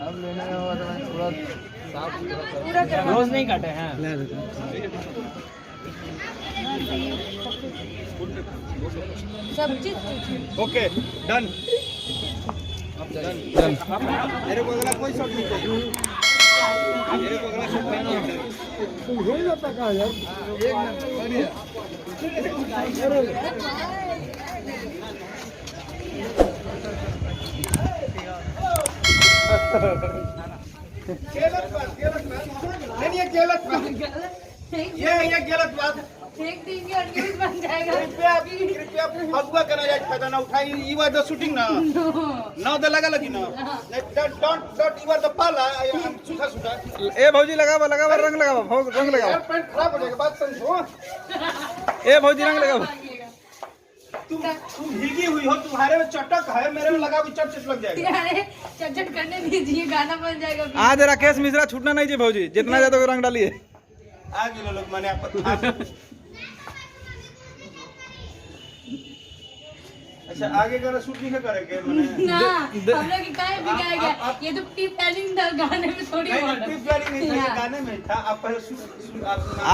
अब लेने में हुआ तो मैं थोड़ा साफ पूरा करवा रोज नहीं काटे हैं। सब चीज ओके डन। मेरे को अगला कोई शॉट नहीं चाहिए। मेरे को अगला शॉट नहीं चाहिए। हो जाता कहाँ यार, एक मिनट बढ़िया। गलत बात नहीं, ये गलत बात, ये गलत बात। फेंक देंगे और न्यूज बन जाएगा। कृपया फगुआ करना जाए, फायदा ना उठाई। यू आर द शूटिंग ना, ना द लगा लगी ना। डोंट यू आर द पाला। सुखा सुखा ए भौजी लगावा लगावा, रंग लगावा, रंग लगावा। यार पैंट खराब हो जाएगा, बात समझो। ए भौजी रंग लगावा। तुम भीगी हुई हो, तुम्हारे में चटक है, मेरे में लगा भी चट लग जाएगा। अरे चटचट करने दीजिए, गाना बन जाएगा। आज राकेश मिश्रा छूटना नहीं चाहिए भौजी, जितना ज्यादा रंग डालिए। आगे लोग माने आप। अच्छा आगे का शूट नहीं करेंगे मैंने ना हम लोग काहे बिगाएगा, ये तो प्री प्लानिंग था, गाने में थोड़ी नहीं, होना। प्री प्लानिंग नहीं था, ये गाने में था। आप पहले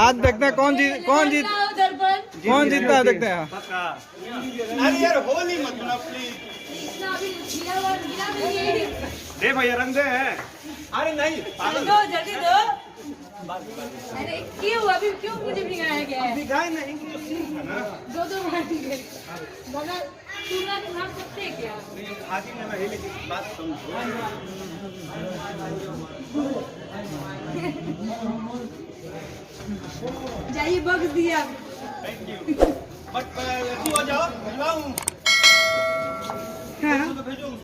आज देखते हैं कौन जीतता है, देखते हैं। अरे यार होली मत ना प्लीज। दे भैया रंग दे। अरे नहीं पागल, दो जल्दी दो। अरे क्यों अभी क्यों मुझे भिगाया गया है? दिखाए नहीं कि सीन है ना। दो बगल पूरा नाम सकते हैं क्या? आगे में नहीं, लेकिन बात समझो। जाइए बक्स दिया। Thank you. बट हो जाओ, भिजवाऊं। भेजो।